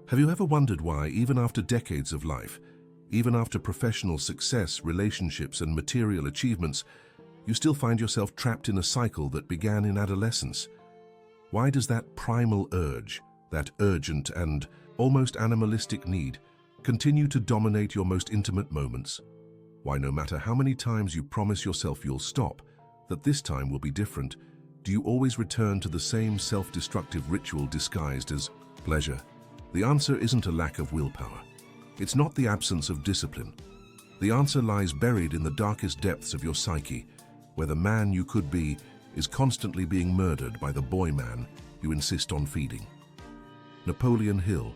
Have you ever wondered why, even after decades of life, even after professional success, relationships, and material achievements, you still find yourself trapped in a cycle that began in adolescence? Why does that primal urge, that urgent and almost animalistic need, continue to dominate your most intimate moments? Why, no matter how many times you promise yourself you'll stop, that this time will be different, do you always return to the same self-destructive ritual disguised as pleasure? The answer isn't a lack of willpower. It's not the absence of discipline. The answer lies buried in the darkest depths of your psyche, where the man you could be is constantly being murdered by the boy man you insist on feeding. Napoleon Hill,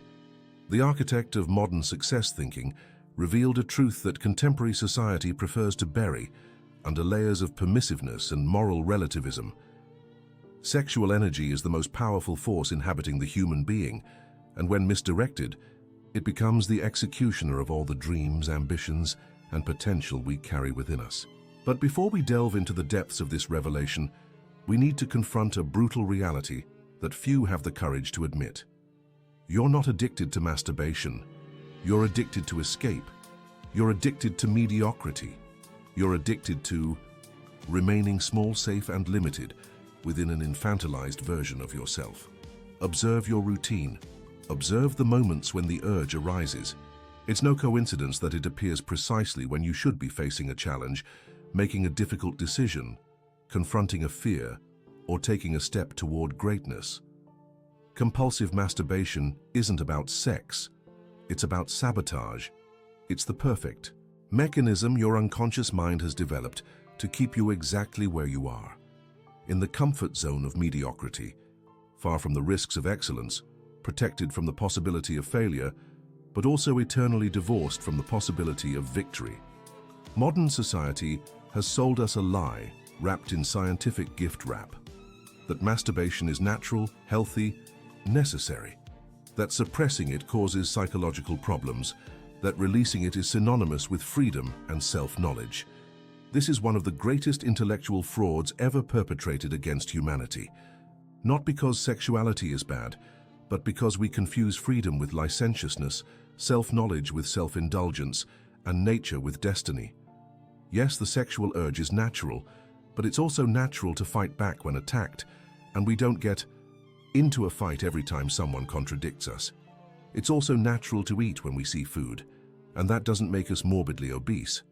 the architect of modern success thinking, revealed a truth that contemporary society prefers to bury under layers of permissiveness and moral relativism. Sexual energy is the most powerful force inhabiting the human being, and when misdirected, it becomes the executioner of all the dreams, ambitions, and potential we carry within us. But before we delve into the depths of this revelation, we need to confront a brutal reality that few have the courage to admit. You're not addicted to masturbation. You're addicted to escape. You're addicted to mediocrity. You're addicted to remaining small, safe, and limited within an infantilized version of yourself. Observe your routine. Observe the moments when the urge arises. It's no coincidence that it appears precisely when you should be facing a challenge, making a difficult decision, confronting a fear, or taking a step toward greatness. Compulsive masturbation isn't about sex. It's about sabotage. It's the perfect mechanism your unconscious mind has developed to keep you exactly where you are, in the comfort zone of mediocrity, far from the risks of excellence, protected from the possibility of failure, but also eternally divorced from the possibility of victory. Modern society has sold us a lie wrapped in scientific gift wrap, that masturbation is natural, healthy, necessary, that suppressing it causes psychological problems, that releasing it is synonymous with freedom and self-knowledge. This is one of the greatest intellectual frauds ever perpetrated against humanity. Not because sexuality is bad, but because we confuse freedom with licentiousness, self-knowledge with self-indulgence, and nature with destiny. Yes, the sexual urge is natural, but it's also natural to fight back when attacked, and we don't get into a fight every time someone contradicts us. It's also natural to eat when we see food, and that doesn't make us morbidly obese.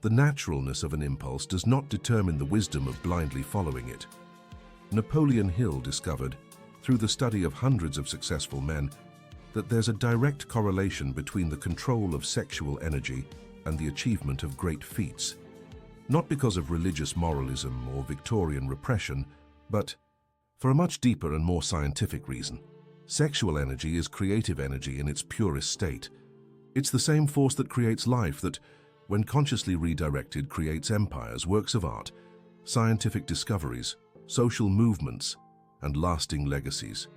The naturalness of an impulse does not determine the wisdom of blindly following it. Napoleon Hill discovered, through the study of hundreds of successful men, that there's a direct correlation between the control of sexual energy and the achievement of great feats. Not because of religious moralism or Victorian repression, but for a much deeper and more scientific reason. Sexual energy is creative energy in its purest state. It's the same force that creates life that, when consciously redirected, creates empires, works of art, scientific discoveries, social movements, and lasting legacies.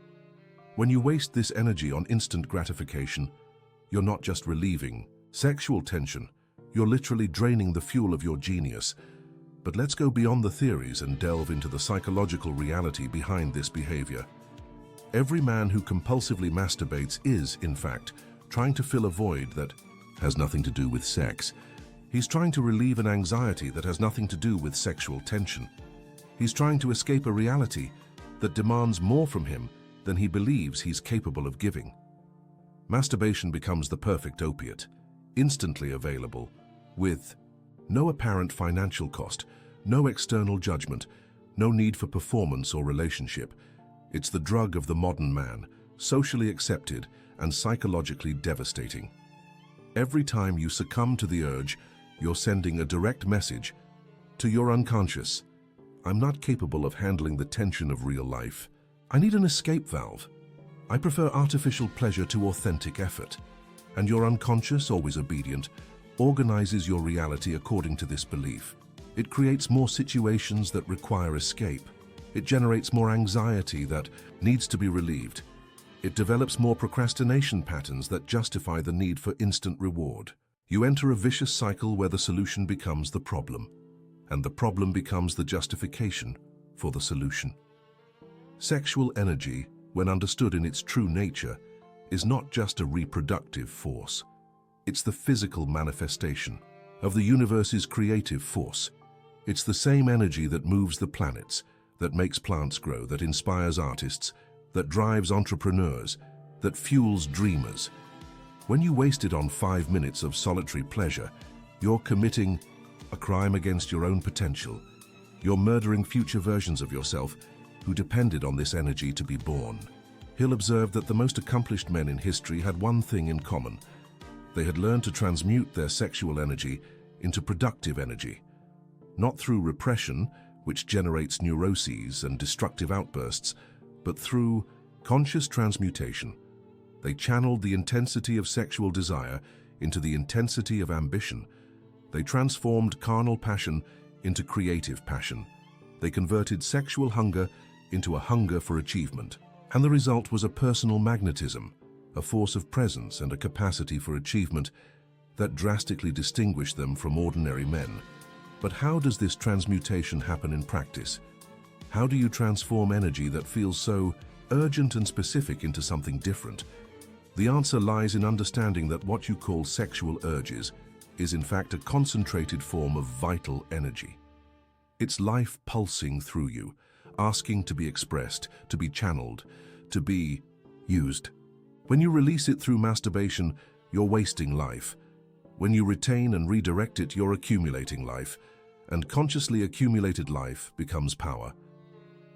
When you waste this energy on instant gratification, you're not just relieving sexual tension, you're literally draining the fuel of your genius. But let's go beyond the theories and delve into the psychological reality behind this behavior. Every man who compulsively masturbates is, in fact, trying to fill a void that has nothing to do with sex. He's trying to relieve an anxiety that has nothing to do with sexual tension. He's trying to escape a reality that demands more from him than he believes he's capable of giving. Masturbation becomes the perfect opiate, instantly available, with no apparent financial cost, no external judgment, no need for performance or relationship. It's the drug of the modern man, socially accepted and psychologically devastating. Every time you succumb to the urge, you're sending a direct message to your unconscious. I'm not capable of handling the tension of real life. I need an escape valve. I prefer artificial pleasure to authentic effort. And your unconscious, always obedient, organizes your reality according to this belief. It creates more situations that require escape. It generates more anxiety that needs to be relieved. It develops more procrastination patterns that justify the need for instant reward. You enter a vicious cycle where the solution becomes the problem, and the problem becomes the justification for the solution. Sexual energy, when understood in its true nature, is not just a reproductive force. It's the physical manifestation of the universe's creative force. It's the same energy that moves the planets, that makes plants grow, that inspires artists, that drives entrepreneurs, that fuels dreamers. When you waste it on 5 minutes of solitary pleasure, you're committing a crime against your own potential. You're murdering future versions of yourself who depended on this energy to be born. Hill observed that the most accomplished men in history had one thing in common. They had learned to transmute their sexual energy into productive energy. Not through repression, which generates neuroses and destructive outbursts, but through conscious transmutation. They channeled the intensity of sexual desire into the intensity of ambition. They transformed carnal passion into creative passion. They converted sexual hunger into a hunger for achievement. And the result was a personal magnetism, a force of presence and a capacity for achievement that drastically distinguished them from ordinary men. But how does this transmutation happen in practice? How do you transform energy that feels so urgent and specific into something different? The answer lies in understanding that what you call sexual urges is in fact a concentrated form of vital energy. It's life pulsing through you, asking to be expressed, to be channeled, to be used. When you release it through masturbation, you're wasting life. When you retain and redirect it, you're accumulating life, and consciously accumulated life becomes power.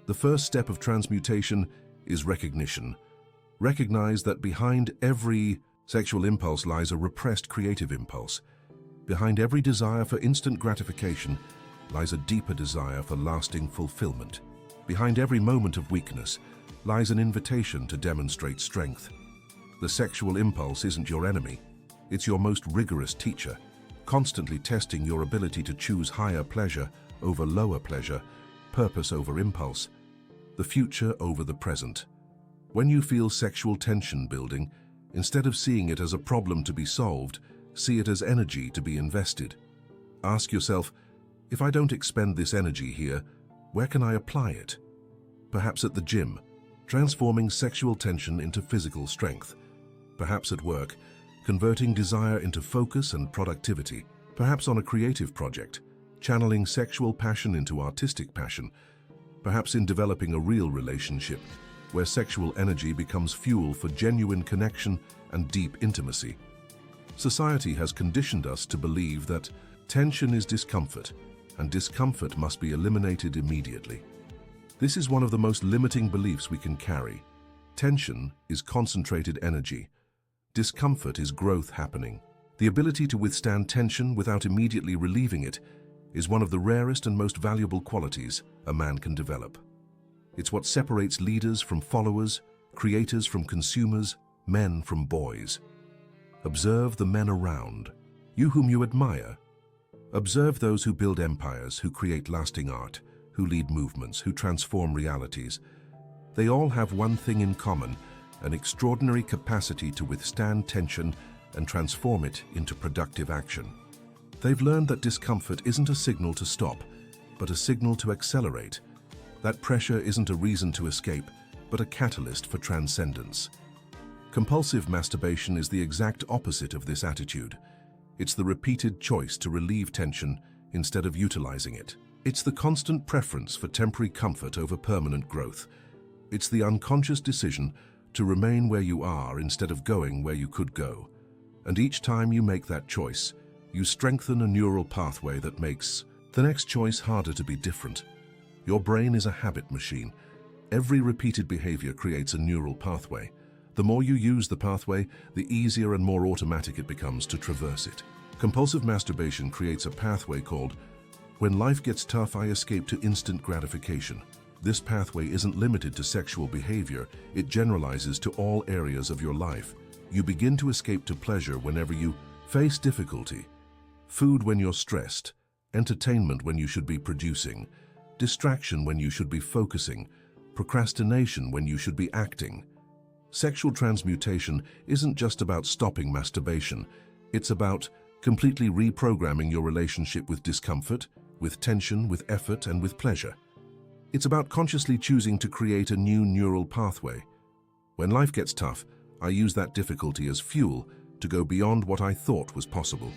The first step of transmutation is recognition. Recognize that behind every sexual impulse lies a repressed creative impulse. Behind every desire for instant gratification lies a deeper desire for lasting fulfillment. Behind every moment of weakness lies an invitation to demonstrate strength. The sexual impulse isn't your enemy. It's your most rigorous teacher, constantly testing your ability to choose higher pleasure over lower pleasure, purpose over impulse, the future over the present. When you feel sexual tension building, instead of seeing it as a problem to be solved, see it as energy to be invested. Ask yourself, if I don't expend this energy here, where can I apply it? Perhaps at the gym, transforming sexual tension into physical strength. Perhaps at work, converting desire into focus and productivity. Perhaps on a creative project, channeling sexual passion into artistic passion. Perhaps in developing a real relationship, where sexual energy becomes fuel for genuine connection and deep intimacy. Society has conditioned us to believe that tension is discomfort, and discomfort must be eliminated immediately. This is one of the most limiting beliefs we can carry. Tension is concentrated energy. Discomfort is growth happening. The ability to withstand tension without immediately relieving it is one of the rarest and most valuable qualities a man can develop. It's what separates leaders from followers, creators from consumers, men from boys. Observe the men around, you whom you admire. Observe those who build empires, who create lasting art, who lead movements, who transform realities. They all have one thing in common, an extraordinary capacity to withstand tension and transform it into productive action. They've learned that discomfort isn't a signal to stop, but a signal to accelerate. That pressure isn't a reason to escape, but a catalyst for transcendence. Compulsive masturbation is the exact opposite of this attitude. It's the repeated choice to relieve tension instead of utilizing it. It's the constant preference for temporary comfort over permanent growth. It's the unconscious decision to remain where you are instead of going where you could go. And each time you make that choice, you strengthen a neural pathway that makes the next choice harder to be different. Your brain is a habit machine. Every repeated behavior creates a neural pathway. The more you use the pathway, the easier and more automatic it becomes to traverse it. Compulsive masturbation creates a pathway called, "When life gets tough, I escape to instant gratification." This pathway isn't limited to sexual behavior, it generalizes to all areas of your life. You begin to escape to pleasure whenever you face difficulty, food when you're stressed, entertainment when you should be producing, distraction when you should be focusing, procrastination when you should be acting. Sexual transmutation isn't just about stopping masturbation, it's about completely reprogramming your relationship with discomfort, with tension, with effort, and with pleasure. It's about consciously choosing to create a new neural pathway. When life gets tough, I use that difficulty as fuel to go beyond what I thought was possible.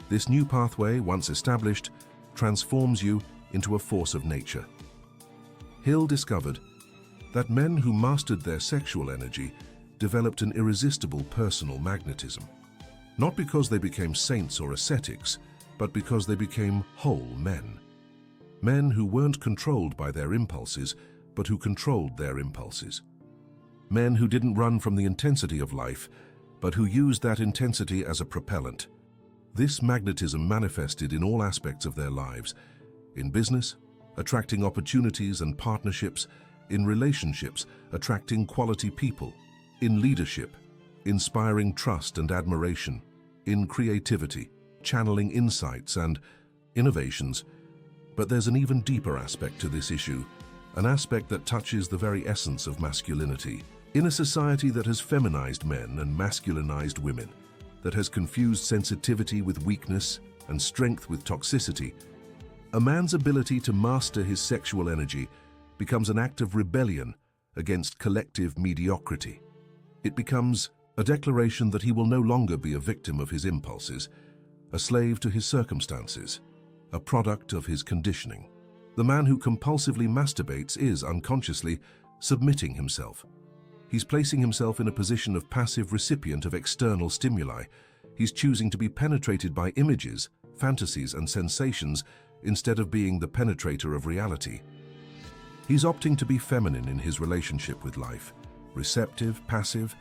This new pathway, once established, transforms you into a force of nature. Hill discovered that men who mastered their sexual energy developed an irresistible personal magnetism. Not because they became saints or ascetics, but because they became whole men. Men who weren't controlled by their impulses, but who controlled their impulses. Men who didn't run from the intensity of life, but who used that intensity as a propellant. This magnetism manifested in all aspects of their lives: in business, attracting opportunities and partnerships; in relationships, attracting quality people; in leadership, inspiring trust and admiration; in creativity, channeling insights and innovations. But there's an even deeper aspect to this issue, an aspect that touches the very essence of masculinity. In a society that has feminized men and masculinized women, that has confused sensitivity with weakness and strength with toxicity, a man's ability to master his sexual energy becomes an act of rebellion against collective mediocrity. It becomes a declaration that he will no longer be a victim of his impulses, a slave to his circumstances, a product of his conditioning. The man who compulsively masturbates is, unconsciously, submitting himself. He's placing himself in a position of passive recipient of external stimuli. He's choosing to be penetrated by images, fantasies, and sensations instead of being the penetrator of reality. He's opting to be feminine in his relationship with life, receptive, passive,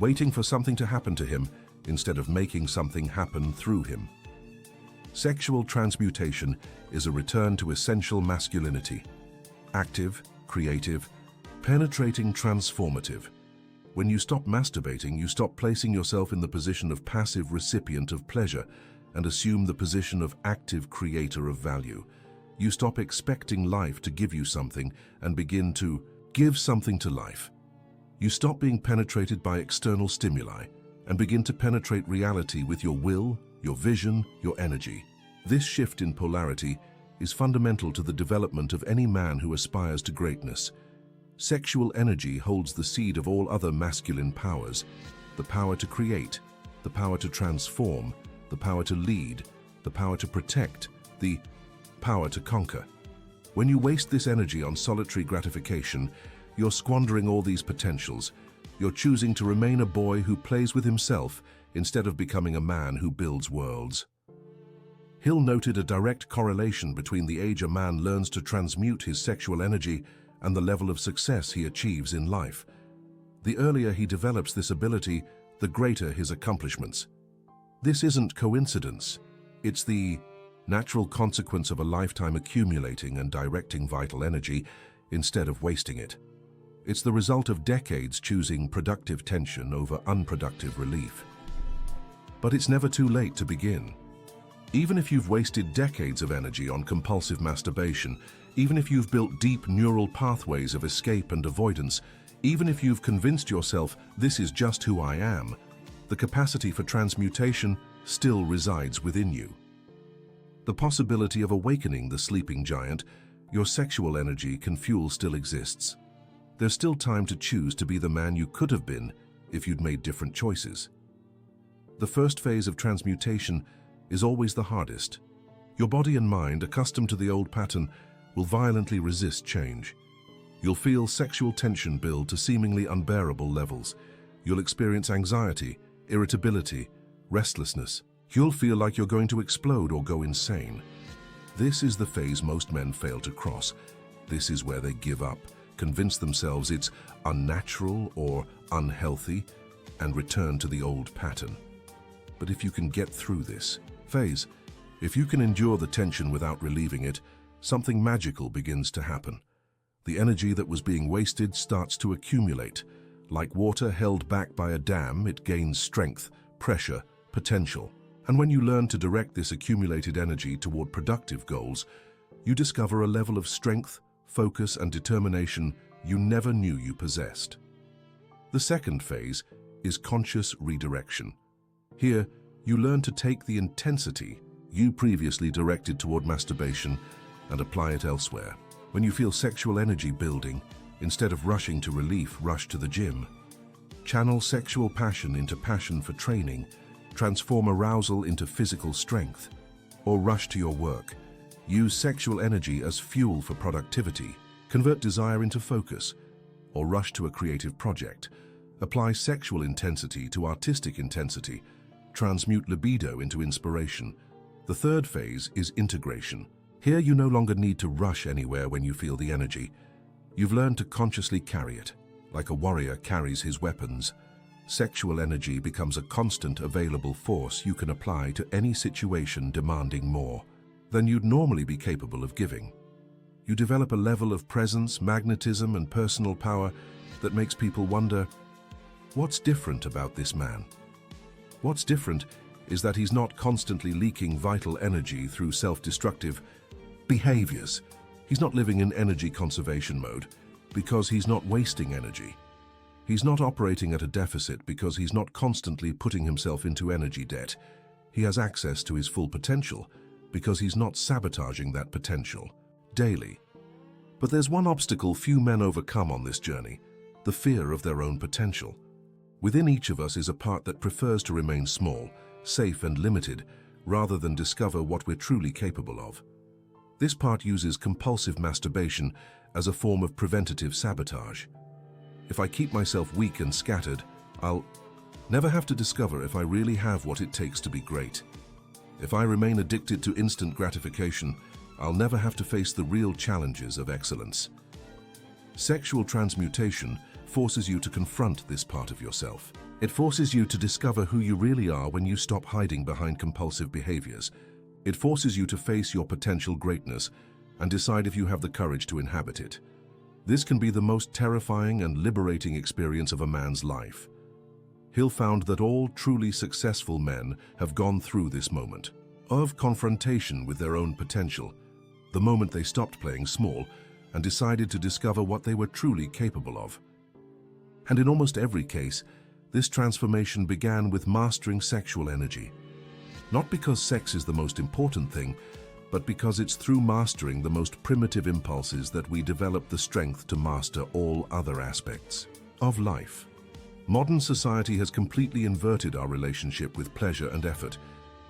waiting for something to happen to him instead of making something happen through him. Sexual transmutation is a return to essential masculinity: active, creative, penetrating, transformative. When you stop masturbating, you stop placing yourself in the position of passive recipient of pleasure and assume the position of active creator of value. You stop expecting life to give you something and begin to give something to life. You stop being penetrated by external stimuli and begin to penetrate reality with your will, your vision, your energy. This shift in polarity is fundamental to the development of any man who aspires to greatness. Sexual energy holds the seed of all other masculine powers: the power to create, the power to transform, the power to lead, the power to protect, the power to conquer. When you waste this energy on solitary gratification, you're squandering all these potentials. You're choosing to remain a boy who plays with himself instead of becoming a man who builds worlds. Hill noted a direct correlation between the age a man learns to transmute his sexual energy and the level of success he achieves in life. The earlier he develops this ability, the greater his accomplishments. This isn't coincidence. It's the natural consequence of a lifetime accumulating and directing vital energy instead of wasting it. It's the result of decades choosing productive tension over unproductive relief. But it's never too late to begin. Even if you've wasted decades of energy on compulsive masturbation, even if you've built deep neural pathways of escape and avoidance, even if you've convinced yourself this is just who I am, the capacity for transmutation still resides within you. The possibility of awakening the sleeping giant your sexual energy can fuel still exists. There's still time to choose to be the man you could have been if you'd made different choices. The first phase of transmutation is always the hardest. Your body and mind, accustomed to the old pattern, will violently resist change. You'll feel sexual tension build to seemingly unbearable levels. You'll experience anxiety, irritability, restlessness. You'll feel like you're going to explode or go insane. This is the phase most men fail to cross. This is where they give up, convince themselves it's unnatural or unhealthy, and return to the old pattern. But if you can get through this phase, if you can endure the tension without relieving it, something magical begins to happen. The energy that was being wasted starts to accumulate. Like water held back by a dam, it gains strength, pressure, potential. And when you learn to direct this accumulated energy toward productive goals, you discover a level of strength, focus, and determination you never knew you possessed. The second phase is conscious redirection. Here, you learn to take the intensity you previously directed toward masturbation and apply it elsewhere. When you feel sexual energy building, instead of rushing to relief, rush to the gym. Channel sexual passion into passion for training, transform arousal into physical strength, or rush to your work. Use sexual energy as fuel for productivity, convert desire into focus, or rush to a creative project. Apply sexual intensity to artistic intensity, transmute libido into inspiration. The third phase is integration. Here you no longer need to rush anywhere when you feel the energy. You've learned to consciously carry it, like a warrior carries his weapons. Sexual energy becomes a constant available force you can apply to any situation demanding more than you'd normally be capable of giving. You develop a level of presence, magnetism, and personal power that makes people wonder, what's different about this man? What's different is that he's not constantly leaking vital energy through self-destructive behaviors. He's not living in energy conservation mode because he's not wasting energy. He's not operating at a deficit because he's not constantly putting himself into energy debt. He has access to his full potential because he's not sabotaging that potential daily. But there's one obstacle few men overcome on this journey: the fear of their own potential. Within each of us is a part that prefers to remain small, safe and limited, rather than discover what we're truly capable of. This part uses compulsive masturbation as a form of preventative sabotage. If I keep myself weak and scattered, I'll never have to discover if I really have what it takes to be great. If I remain addicted to instant gratification, I'll never have to face the real challenges of excellence. Sexual transmutation forces you to confront this part of yourself. It forces you to discover who you really are when you stop hiding behind compulsive behaviors. It forces you to face your potential greatness and decide if you have the courage to inhabit it. This can be the most terrifying and liberating experience of a man's life. Hill found that all truly successful men have gone through this moment of confrontation with their own potential, the moment they stopped playing small and decided to discover what they were truly capable of. And in almost every case, this transformation began with mastering sexual energy. Not because sex is the most important thing, but because it's through mastering the most primitive impulses that we develop the strength to master all other aspects of life. Modern society has completely inverted our relationship with pleasure and effort.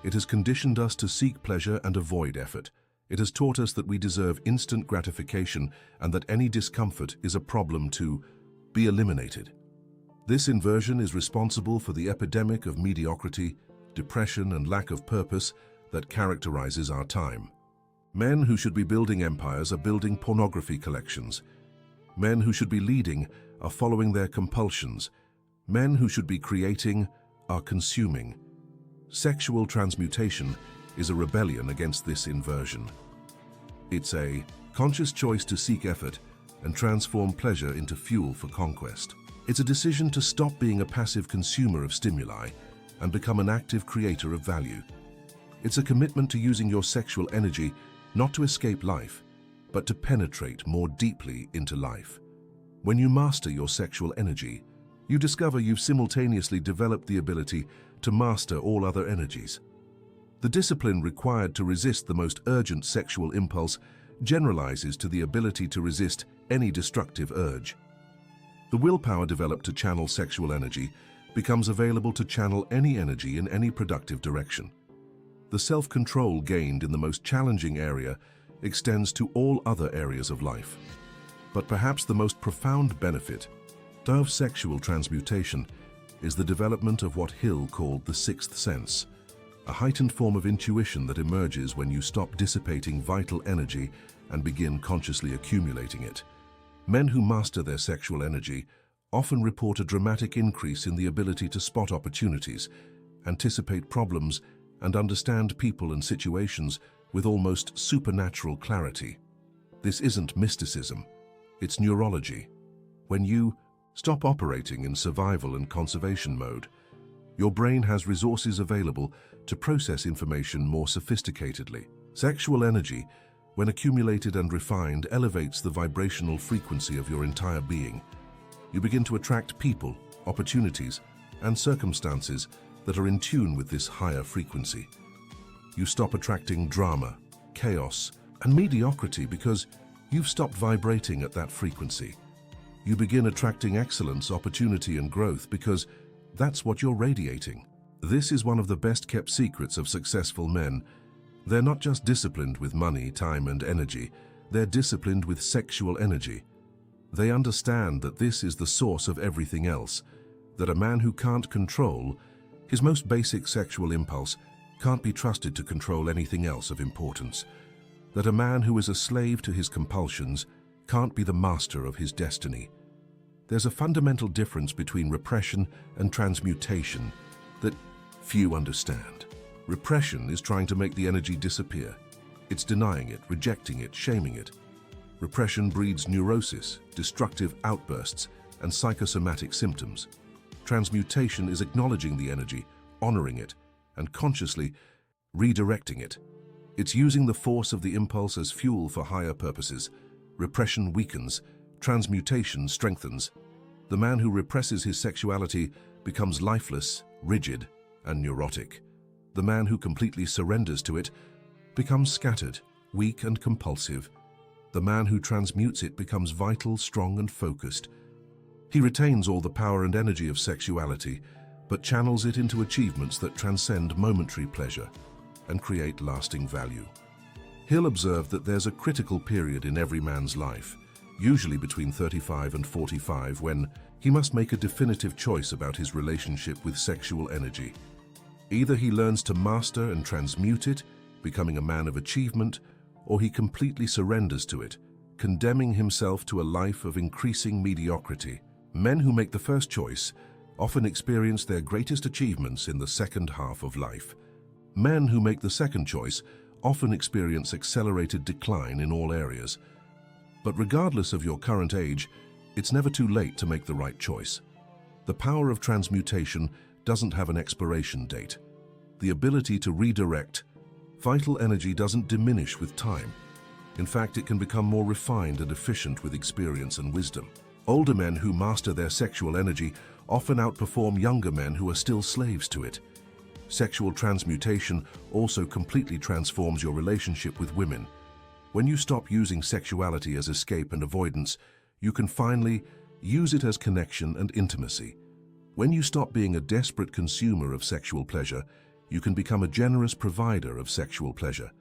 It has conditioned us to seek pleasure and avoid effort. It has taught us that we deserve instant gratification and that any discomfort is a problem to be eliminated. This inversion is responsible for the epidemic of mediocrity, depression, and lack of purpose that characterizes our time. Men who should be building empires are building pornography collections. Men who should be leading are following their compulsions. Men who should be creating are consuming. Sexual transmutation is a rebellion against this inversion. It's a conscious choice to seek effort and transform pleasure into fuel for conquest. It's a decision to stop being a passive consumer of stimuli and become an active creator of value. It's a commitment to using your sexual energy not to escape life, but to penetrate more deeply into life. When you master your sexual energy, you discover you've simultaneously developed the ability to master all other energies. The discipline required to resist the most urgent sexual impulse generalizes to the ability to resist any destructive urge. The willpower developed to channel sexual energy becomes available to channel any energy in any productive direction. The self-control gained in the most challenging area extends to all other areas of life. But perhaps the most profound benefit of sexual transmutation is the development of what Hill called the sixth sense, a heightened form of intuition that emerges when you stop dissipating vital energy and begin consciously accumulating it. Men who master their sexual energy often report a dramatic increase in the ability to spot opportunities, anticipate problems, and understand people and situations with almost supernatural clarity. This isn't mysticism, it's neurology. When you stop operating in survival and conservation mode, your brain has resources available to process information more sophisticatedly. Sexual energy, when accumulated and refined, elevates the vibrational frequency of your entire being. You begin to attract people, opportunities, and circumstances that are in tune with this higher frequency. You stop attracting drama, chaos, and mediocrity because you've stopped vibrating at that frequency. You begin attracting excellence, opportunity, and growth because that's what you're radiating. This is one of the best-kept secrets of successful men. They're not just disciplined with money, time, and energy. They're disciplined with sexual energy. They understand that this is the source of everything else, that a man who can't control his most basic sexual impulse can't be trusted to control anything else of importance, that a man who is a slave to his compulsions can't be the master of his destiny. There's a fundamental difference between repression and transmutation that few understand. Repression is trying to make the energy disappear. It's denying it, rejecting it, shaming it. Repression breeds neurosis, destructive outbursts, and psychosomatic symptoms. Transmutation is acknowledging the energy, honoring it, and consciously redirecting it. It's using the force of the impulse as fuel for higher purposes. Repression weakens, transmutation strengthens. The man who represses his sexuality becomes lifeless, rigid, and neurotic. The man who completely surrenders to it becomes scattered, weak, and compulsive. The man who transmutes it becomes vital, strong, and focused. He retains all the power and energy of sexuality, but channels it into achievements that transcend momentary pleasure and create lasting value. He'll observe that there's a critical period in every man's life, usually between 35 and 45, when he must make a definitive choice about his relationship with sexual energy. Either he learns to master and transmute it, becoming a man of achievement, or he completely surrenders to it, condemning himself to a life of increasing mediocrity. Men who make the first choice often experience their greatest achievements in the second half of life. Men who make the second choice often experience accelerated decline in all areas. But regardless of your current age, it's never too late to make the right choice. The power of transmutation doesn't have an expiration date. The ability to redirect vital energy doesn't diminish with time. In fact, it can become more refined and efficient with experience and wisdom. Older men who master their sexual energy often outperform younger men who are still slaves to it. Sexual transmutation also completely transforms your relationship with women. When you stop using sexuality as escape and avoidance, you can finally use it as connection and intimacy. When you stop being a desperate consumer of sexual pleasure, you can become a generous provider of sexual pleasure.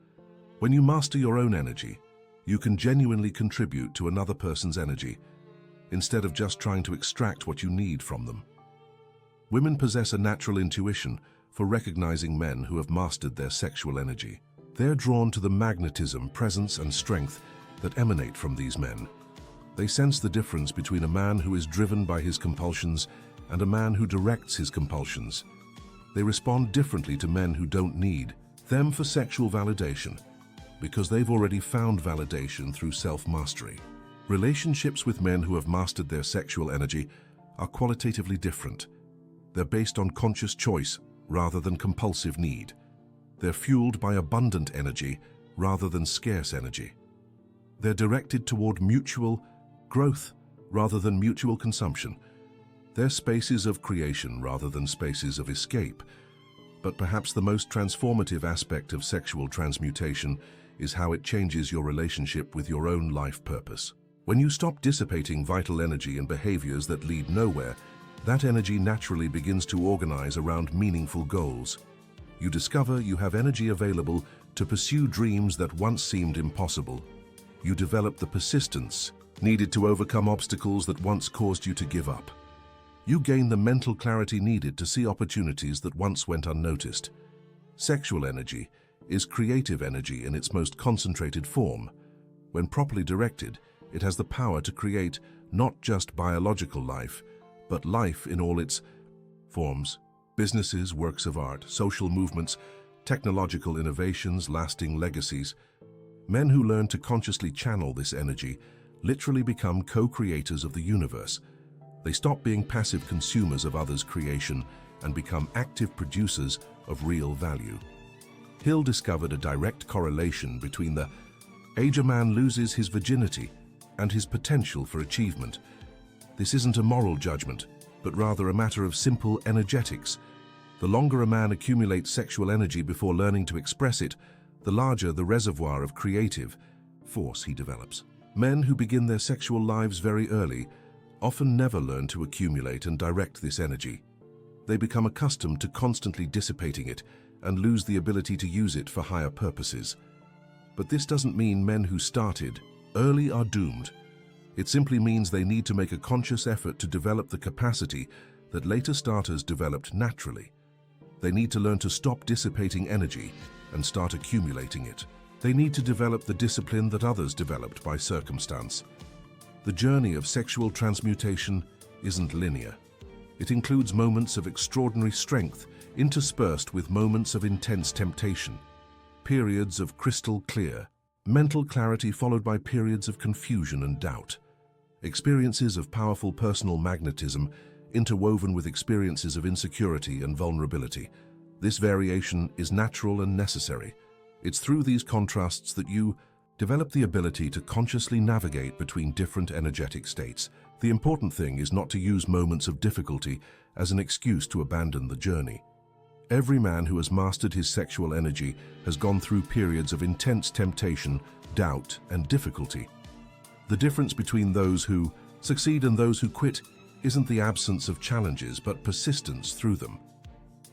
When you master your own energy, you can genuinely contribute to another person's energy, instead of just trying to extract what you need from them. Women possess a natural intuition for recognizing men who have mastered their sexual energy. They're drawn to the magnetism, presence, and strength that emanate from these men. They sense the difference between a man who is driven by his compulsions and a man who directs his compulsions. They respond differently to men who don't need them for sexual validation, because they've already found validation through self-mastery. Relationships with men who have mastered their sexual energy are qualitatively different. They're based on conscious choice rather than compulsive need. They're fueled by abundant energy rather than scarce energy. They're directed toward mutual growth rather than mutual consumption. They're spaces of creation rather than spaces of escape. But perhaps the most transformative aspect of sexual transmutation is how it changes your relationship with your own life purpose. When you stop dissipating vital energy in behaviors that lead nowhere, that energy naturally begins to organize around meaningful goals. You discover you have energy available to pursue dreams that once seemed impossible. You develop the persistence needed to overcome obstacles that once caused you to give up. You gain the mental clarity needed to see opportunities that once went unnoticed. Sexual energy is creative energy in its most concentrated form. When properly directed, it has the power to create not just biological life, but life in all its forms: businesses, works of art, social movements, technological innovations, lasting legacies. Men who learn to consciously channel this energy literally become co-creators of the universe. They stop being passive consumers of others' creation and become active producers of real value. Hill discovered a direct correlation between the age a man loses his virginity and his potential for achievement. This isn't a moral judgment, but rather a matter of simple energetics. The longer a man accumulates sexual energy before learning to express it, the larger the reservoir of creative force he develops. Men who begin their sexual lives very early often never learn to accumulate and direct this energy. They become accustomed to constantly dissipating it and lose the ability to use it for higher purposes. But this doesn't mean men who started early are doomed. It simply means they need to make a conscious effort to develop the capacity that later starters developed naturally. They need to learn to stop dissipating energy and start accumulating it. They need to develop the discipline that others developed by circumstance. The journey of sexual transmutation isn't linear. It includes moments of extraordinary strength interspersed with moments of intense temptation, periods of crystal clear mental clarity followed by periods of confusion and doubt, experiences of powerful personal magnetism interwoven with experiences of insecurity and vulnerability. This variation is natural and necessary. It's through these contrasts that you develop the ability to consciously navigate between different energetic states. The important thing is not to use moments of difficulty as an excuse to abandon the journey. Every man who has mastered his sexual energy has gone through periods of intense temptation, doubt, and difficulty. The difference between those who succeed and those who quit isn't the absence of challenges, but persistence through them.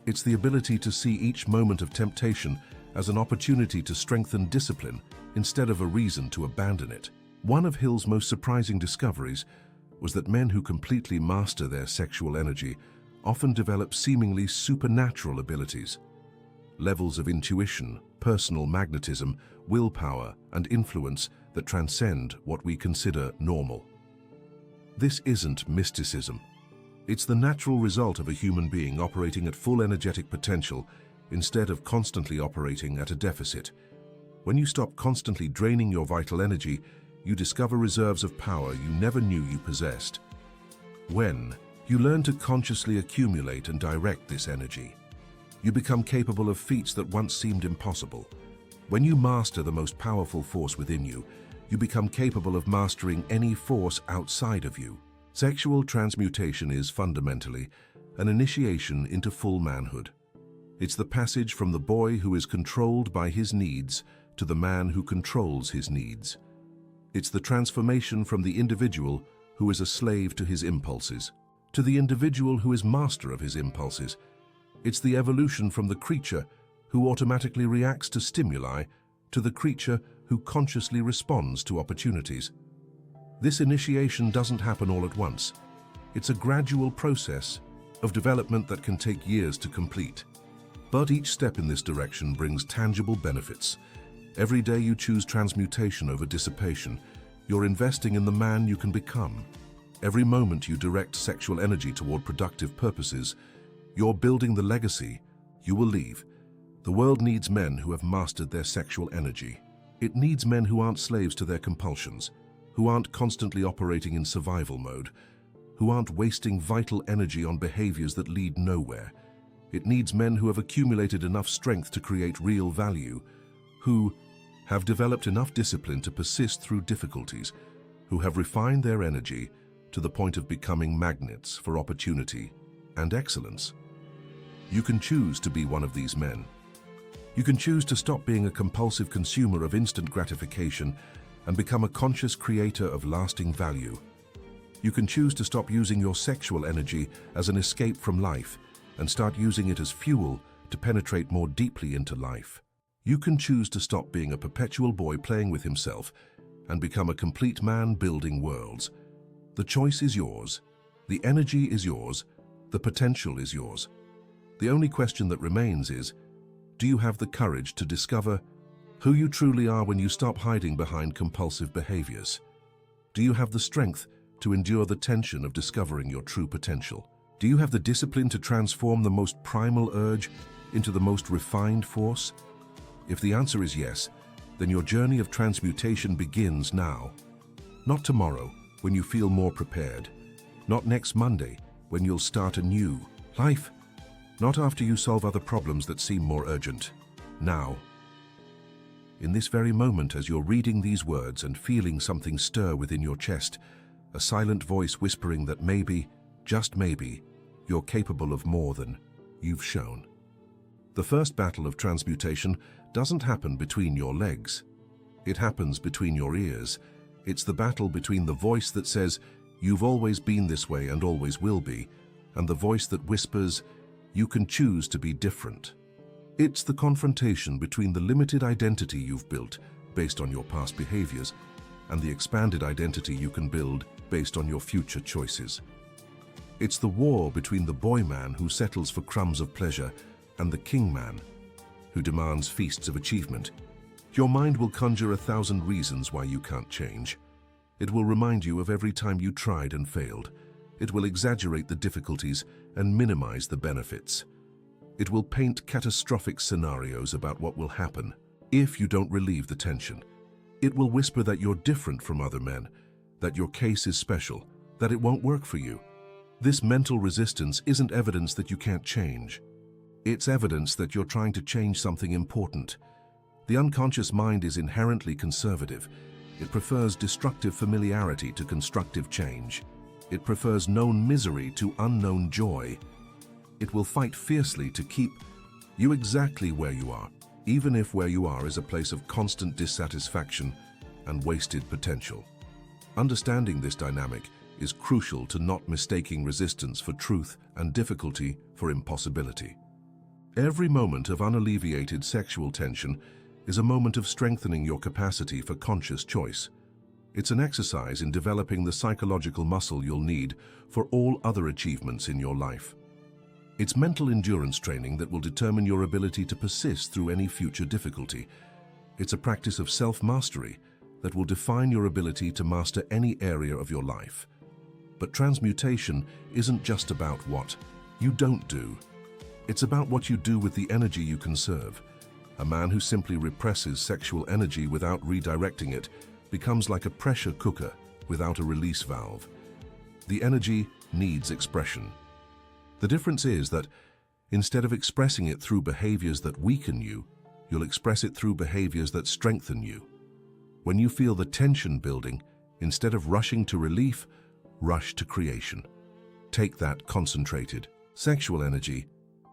It's the ability to see each moment of temptation as an opportunity to strengthen discipline instead of a reason to abandon it. One of Hill's most surprising discoveries was that men who completely master their sexual energy often develop seemingly supernatural abilities. Levels of intuition, personal magnetism, willpower, and influence that transcend what we consider normal. This isn't mysticism. It's the natural result of a human being operating at full energetic potential instead of constantly operating at a deficit. When you stop constantly draining your vital energy, you discover reserves of power you never knew you possessed. When you learn to consciously accumulate and direct this energy, you become capable of feats that once seemed impossible. When you master the most powerful force within you, you become capable of mastering any force outside of you. Sexual transmutation is fundamentally an initiation into full manhood. It's the passage from the boy who is controlled by his needs to the man who controls his needs. It's the transformation from the individual who is a slave to his impulses to the individual who is master of his impulses. It's the evolution from the creature who automatically reacts to stimuli to the creature who consciously responds to opportunities. This initiation doesn't happen all at once. It's a gradual process of development that can take years to complete. But each step in this direction brings tangible benefits. Every day you choose transmutation over dissipation, you're investing in the man you can become. Every moment you direct sexual energy toward productive purposes, you're building the legacy you will leave. The world needs men who have mastered their sexual energy. It needs men who aren't slaves to their compulsions, who aren't constantly operating in survival mode, who aren't wasting vital energy on behaviors that lead nowhere. It needs men who have accumulated enough strength to create real value, who have developed enough discipline to persist through difficulties, who have refined their energy to the point of becoming magnets for opportunity and excellence. You can choose to be one of these men. You can choose to stop being a compulsive consumer of instant gratification and become a conscious creator of lasting value. You can choose to stop using your sexual energy as an escape from life and start using it as fuel to penetrate more deeply into life. You can choose to stop being a perpetual boy playing with himself and become a complete man building worlds. The choice is yours. The energy is yours. The potential is yours. The only question that remains is, do you have the courage to discover who you truly are when you stop hiding behind compulsive behaviors? Do you have the strength to endure the tension of discovering your true potential? Do you have the discipline to transform the most primal urge into the most refined force? If the answer is yes, then your journey of transmutation begins now. Not tomorrow, when you feel more prepared. Not next Monday, when you'll start a new life. Not after you solve other problems that seem more urgent. Now. In this very moment, as you're reading these words and feeling something stir within your chest, a silent voice whispering that maybe, just maybe, you're capable of more than you've shown. The first battle of transmutation doesn't happen between your legs. It happens between your ears. It's the battle between the voice that says, You've always been this way and always will be, and the voice that whispers, you can choose to be different. It's the confrontation between the limited identity you've built based on your past behaviors and the expanded identity you can build based on your future choices. It's the war between the boy man who settles for crumbs of pleasure and the king man who demands feasts of achievement. Your mind will conjure 1,000 reasons why you can't change. It will remind you of every time you tried and failed. It will exaggerate the difficulties and minimize the benefits. It will paint catastrophic scenarios about what will happen if you don't relieve the tension. It will whisper that you're different from other men, that your case is special, that it won't work for you. This mental resistance isn't evidence that you can't change. It's evidence that you're trying to change something important. The unconscious mind is inherently conservative. It prefers destructive familiarity to constructive change. It prefers known misery to unknown joy. It will fight fiercely to keep you exactly where you are, even if where you are is a place of constant dissatisfaction and wasted potential. Understanding this dynamic is crucial to not mistaking resistance for truth and difficulty for impossibility. Every moment of unalleviated sexual tension is a moment of strengthening your capacity for conscious choice. It's an exercise in developing the psychological muscle you'll need for all other achievements in your life. It's mental endurance training that will determine your ability to persist through any future difficulty. It's a practice of self-mastery that will define your ability to master any area of your life. But transmutation isn't just about what you don't do. It's about what you do with the energy you conserve. A man who simply represses sexual energy without redirecting it becomes like a pressure cooker without a release valve. The energy needs expression. The difference is that instead of expressing it through behaviors that weaken you, you'll express it through behaviors that strengthen you. When you feel the tension building, instead of rushing to relief, rush to creation. Take that concentrated sexual energy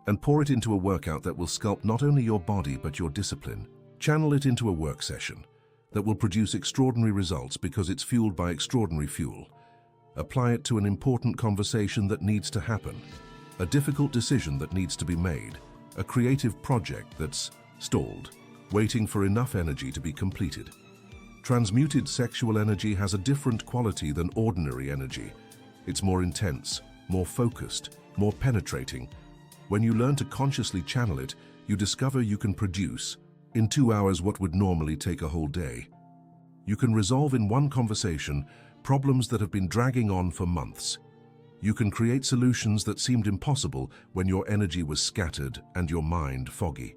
and pour it into a workout that will sculpt not only your body but your discipline. Channel it into a work session that will produce extraordinary results because it's fueled by extraordinary fuel. Apply it to an important conversation that needs to happen, a difficult decision that needs to be made, a creative project that's stalled, waiting for enough energy to be completed. Transmuted sexual energy has a different quality than ordinary energy. It's more intense, more focused, more penetrating. When you learn to consciously channel it, you discover you can produce, in 2 hours, what would normally take a whole day. You can resolve in one conversation problems that have been dragging on for months. You can create solutions that seemed impossible when your energy was scattered and your mind foggy.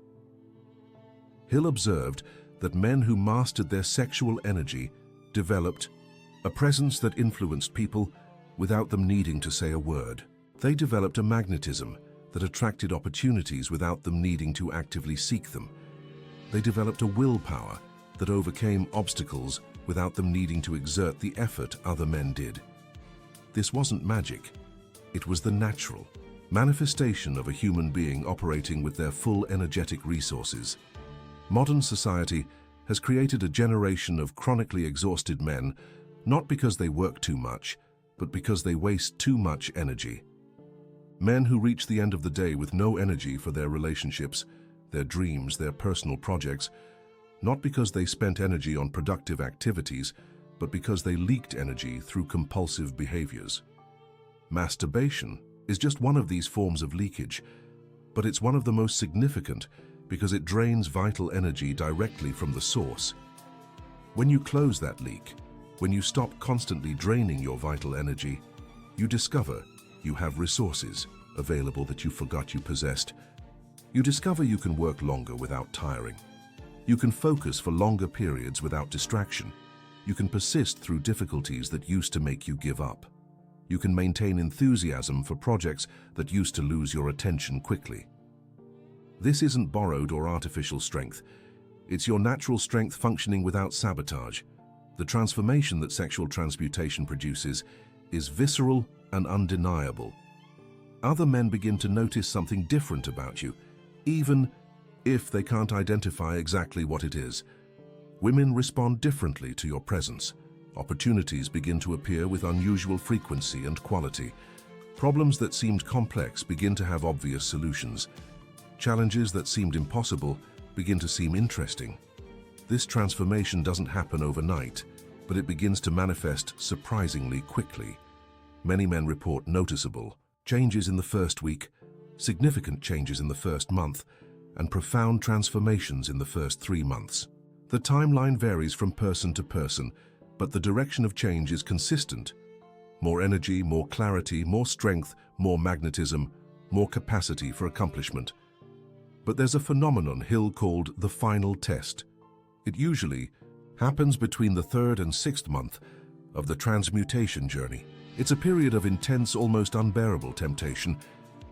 Hill observed that men who mastered their sexual energy developed a presence that influenced people without them needing to say a word. They developed a magnetism that attracted opportunities without them needing to actively seek them. They developed a willpower that overcame obstacles without them needing to exert the effort other men did. This wasn't magic. It was the natural manifestation of a human being operating with their full energetic resources. Modern society has created a generation of chronically exhausted men, not because they work too much, but because they waste too much energy. Men who reach the end of the day with no energy for their relationships, their dreams, their personal projects, not because they spent energy on productive activities, but because they leaked energy through compulsive behaviors. Masturbation is just one of these forms of leakage, but it's one of the most significant because it drains vital energy directly from the source. When you close that leak, when you stop constantly draining your vital energy, you discover you have resources available that you forgot you possessed. You discover you can work longer without tiring. You can focus for longer periods without distraction. You can persist through difficulties that used to make you give up. You can maintain enthusiasm for projects that used to lose your attention quickly. This isn't borrowed or artificial strength. It's your natural strength functioning without sabotage. The transformation that sexual transmutation produces is visceral and undeniable. Other men begin to notice something different about you, even if they can't identify exactly what it is. Women respond differently to your presence, Opportunities begin to appear with unusual frequency and quality. Problems that seemed complex begin to have obvious solutions. Challenges that seemed impossible begin to seem interesting. This transformation doesn't happen overnight, but it begins to manifest surprisingly quickly. Many men report noticeable changes in the first week, significant changes in the first month, and profound transformations in the first 3 months. The timeline varies from person to person, but the direction of change is consistent. More energy, more clarity, more strength, more magnetism, more capacity for accomplishment. But there's a phenomenon Hill called the final test. It usually happens between the 3rd and 6th month of the transmutation journey. It's a period of intense, almost unbearable temptation,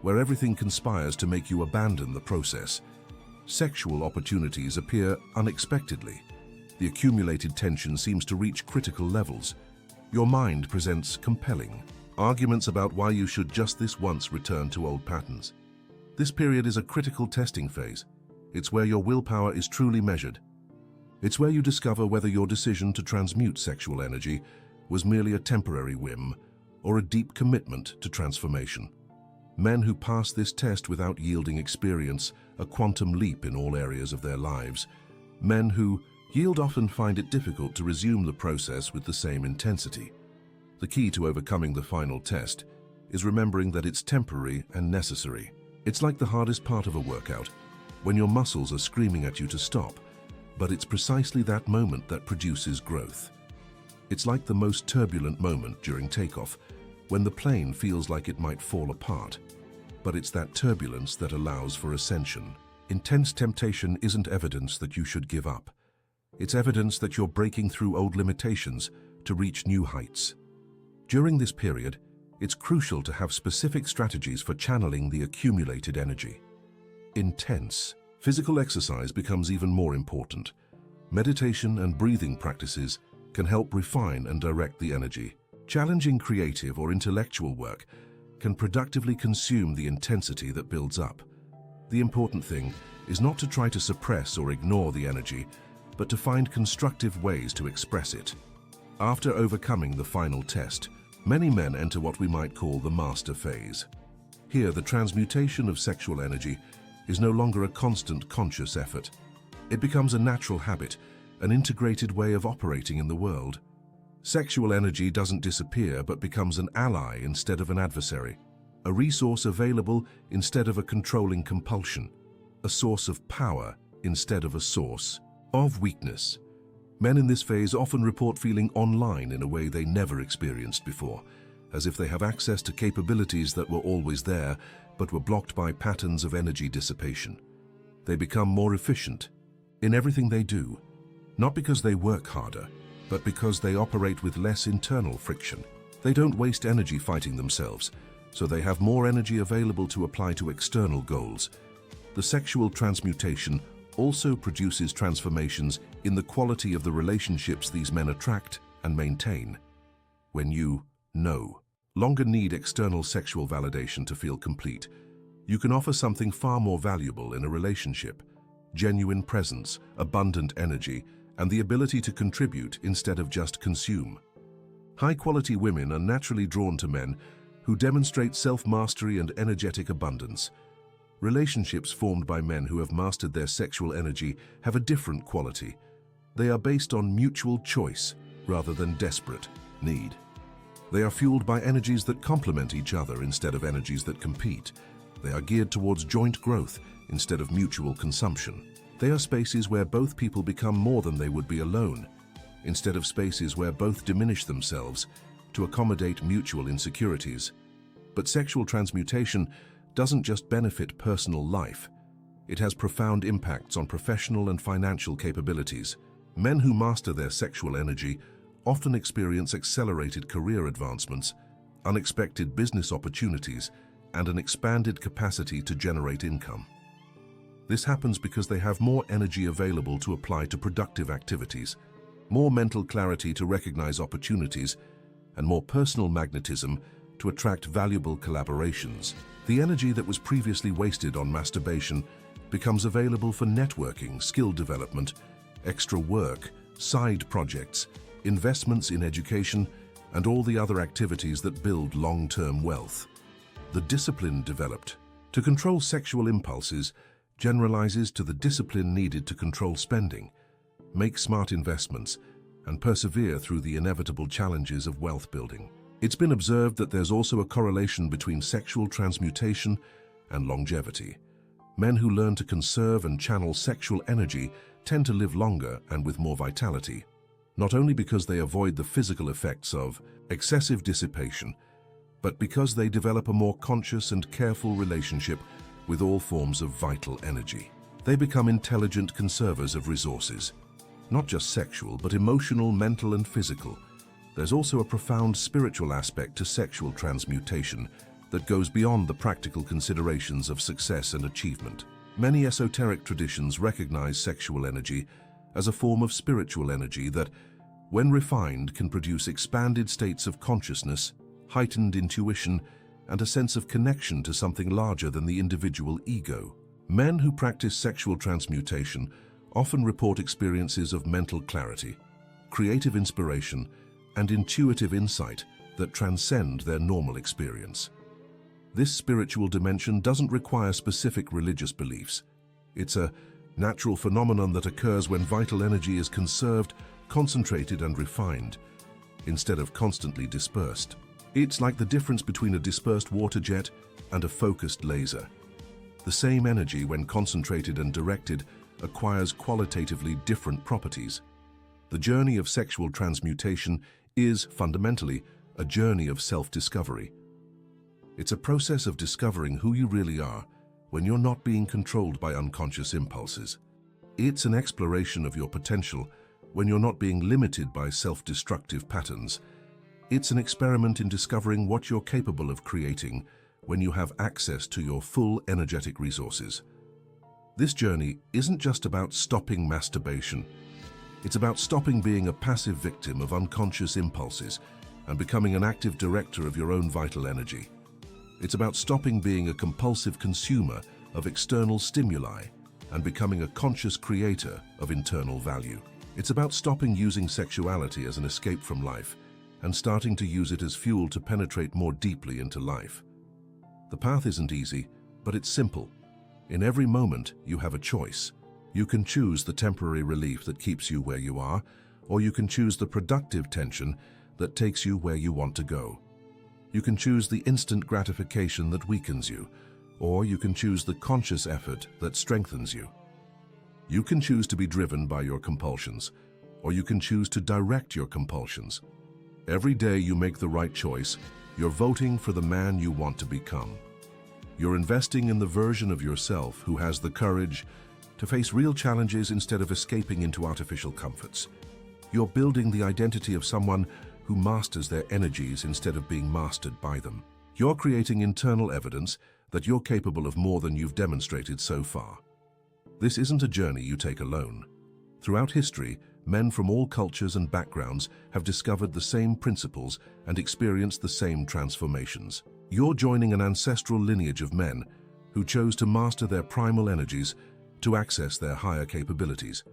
where everything conspires to make you abandon the process. Sexual opportunities appear unexpectedly. The accumulated tension seems to reach critical levels. Your mind presents compelling arguments about why you should just this once return to old patterns. This period is a critical testing phase. It's where your willpower is truly measured. It's where you discover whether your decision to transmute sexual energy was merely a temporary whim or a deep commitment to transformation. Men who pass this test without yielding experience a quantum leap in all areas of their lives. Men who yield often find it difficult to resume the process with the same intensity. The key to overcoming the final test is remembering that it's temporary and necessary. It's like the hardest part of a workout, when your muscles are screaming at you to stop, but it's precisely that moment that produces growth. It's like the most turbulent moment during takeoff, when the plane feels like it might fall apart. But it's that turbulence that allows for ascension. Intense temptation isn't evidence that you should give up. It's evidence that you're breaking through old limitations to reach new heights. During this period, it's crucial to have specific strategies for channeling the accumulated energy. Intense physical exercise becomes even more important. Meditation and breathing practices can help refine and direct the energy. Challenging creative or intellectual work can productively consume the intensity that builds up. The important thing is not to try to suppress or ignore the energy, but to find constructive ways to express it. After overcoming the final test, many men enter what we might call the master phase. Here, the transmutation of sexual energy is no longer a constant conscious effort. It becomes a natural habit, an integrated way of operating in the world. Sexual energy doesn't disappear but becomes an ally instead of an adversary, a resource available instead of a controlling compulsion, a source of power instead of a source of weakness. Men in this phase often report feeling online in a way they never experienced before, as if they have access to capabilities that were always there but were blocked by patterns of energy dissipation. They become more efficient in everything they do, not because they work harder, but because they operate with less internal friction. They don't waste energy fighting themselves, so they have more energy available to apply to external goals. The sexual transmutation also produces transformations in the quality of the relationships these men attract and maintain. When you no longer need external sexual validation to feel complete, you can offer something far more valuable in a relationship: genuine presence, abundant energy, and the ability to contribute instead of just consume. High-quality women are naturally drawn to men who demonstrate self-mastery and energetic abundance. Relationships formed by men who have mastered their sexual energy have a different quality. They are based on mutual choice rather than desperate need. They are fueled by energies that complement each other instead of energies that compete. They are geared towards joint growth instead of mutual consumption. They are spaces where both people become more than they would be alone, instead of spaces where both diminish themselves to accommodate mutual insecurities. But sexual transmutation doesn't just benefit personal life. It has profound impacts on professional and financial capabilities. Men who master their sexual energy often experience accelerated career advancements, unexpected business opportunities, and an expanded capacity to generate income. This happens because they have more energy available to apply to productive activities, more mental clarity to recognize opportunities, and more personal magnetism to attract valuable collaborations. The energy that was previously wasted on masturbation becomes available for networking, skill development, extra work, side projects, investments in education, and all the other activities that build long-term wealth. The discipline developed to control sexual impulses generalizes to the discipline needed to control spending, make smart investments, and persevere through the inevitable challenges of wealth building. It's been observed that there's also a correlation between sexual transmutation and longevity. Men who learn to conserve and channel sexual energy tend to live longer and with more vitality, not only because they avoid the physical effects of excessive dissipation, but because they develop a more conscious and careful relationship with all forms of vital energy. They become intelligent conservers of resources, not just sexual, but emotional, mental, and physical. There's also a profound spiritual aspect to sexual transmutation that goes beyond the practical considerations of success and achievement. Many esoteric traditions recognize sexual energy as a form of spiritual energy that, when refined, can produce expanded states of consciousness, heightened intuition, and a sense of connection to something larger than the individual ego. Men who practice sexual transmutation often report experiences of mental clarity, creative inspiration, and intuitive insight that transcend their normal experience. This spiritual dimension doesn't require specific religious beliefs. It's a natural phenomenon that occurs when vital energy is conserved, concentrated, and refined, instead of constantly dispersed. It's like the difference between a dispersed water jet and a focused laser. The same energy, when concentrated and directed, acquires qualitatively different properties. The journey of sexual transmutation is, fundamentally, a journey of self-discovery. It's a process of discovering who you really are when you're not being controlled by unconscious impulses. It's an exploration of your potential when you're not being limited by self-destructive patterns. It's an experiment in discovering what you're capable of creating when you have access to your full energetic resources. This journey isn't just about stopping masturbation. It's about stopping being a passive victim of unconscious impulses and becoming an active director of your own vital energy. It's about stopping being a compulsive consumer of external stimuli and becoming a conscious creator of internal value. It's about stopping using sexuality as an escape from life and starting to use it as fuel to penetrate more deeply into life. The path isn't easy, but it's simple. In every moment, you have a choice. You can choose the temporary relief that keeps you where you are, or you can choose the productive tension that takes you where you want to go. You can choose the instant gratification that weakens you, or you can choose the conscious effort that strengthens you. You can choose to be driven by your compulsions, or you can choose to direct your compulsions. Every day you make the right choice, you're voting for the man you want to become. You're investing in the version of yourself who has the courage to face real challenges instead of escaping into artificial comforts. You're building the identity of someone who masters their energies instead of being mastered by them. You're creating internal evidence that you're capable of more than you've demonstrated so far. This isn't a journey you take alone. Throughout history, men from all cultures and backgrounds have discovered the same principles and experienced the same transformations. You're joining an ancestral lineage of men who chose to master their primal energies to access their higher capabilities.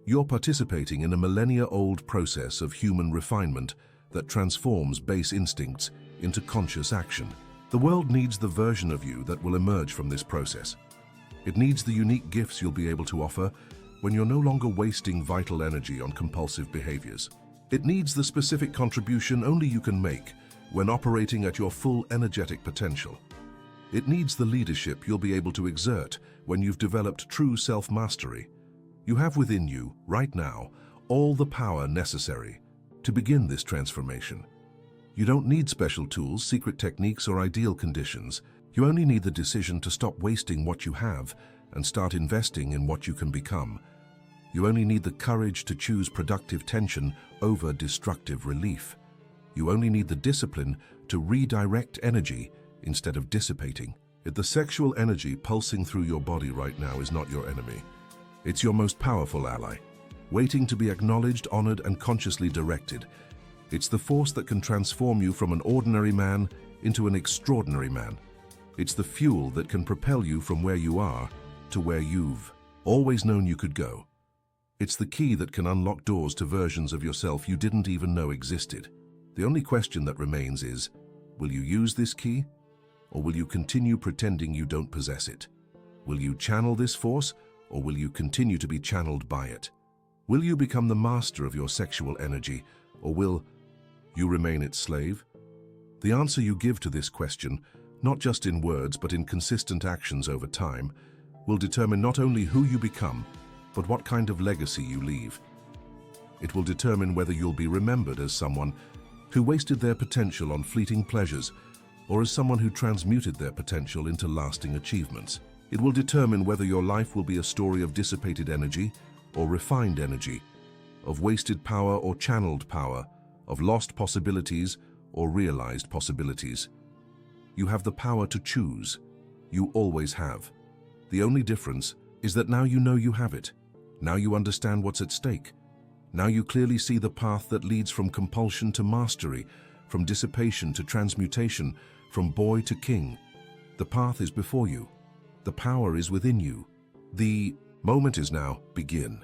You're participating in a millennia-old process of human refinement that transforms base instincts into conscious action. The world needs the version of you that will emerge from this process. It needs the unique gifts you'll be able to offer when you're no longer wasting vital energy on compulsive behaviors. It needs the specific contribution only you can make when operating at your full energetic potential. It needs the leadership you'll be able to exert when you've developed true self-mastery. You have within you, right now, all the power necessary to begin this transformation. You don't need special tools, secret techniques, or ideal conditions. You only need the decision to stop wasting what you have and start investing in what you can become. You only need the courage to choose productive tension over destructive relief. You only need the discipline to redirect energy instead of dissipating it. The sexual energy pulsing through your body right now is not your enemy. It's your most powerful ally, waiting to be acknowledged, honored, and consciously directed. It's the force that can transform you from an ordinary man into an extraordinary man. It's the fuel that can propel you from where you are to where you've always known you could go. It's the key that can unlock doors to versions of yourself you didn't even know existed. The only question that remains is, will you use this key? Or will you continue pretending you don't possess it? Will you channel this force, or will you continue to be channeled by it? Will you become the master of your sexual energy, or will you remain its slave? The answer you give to this question, not just in words but in consistent actions over time, will determine not only who you become, but what kind of legacy you leave. It will determine whether you'll be remembered as someone who wasted their potential on fleeting pleasures, or as someone who transmuted their potential into lasting achievements. It will determine whether your life will be a story of dissipated energy or refined energy, of wasted power or channeled power, of lost possibilities or realized possibilities. You have the power to choose. You always have. The only difference is that now you know you have it. Now you understand what's at stake. Now you clearly see the path that leads from compulsion to mastery, from dissipation to transmutation, from boy to king. The path is before you. The power is within you. The moment is now. Begin.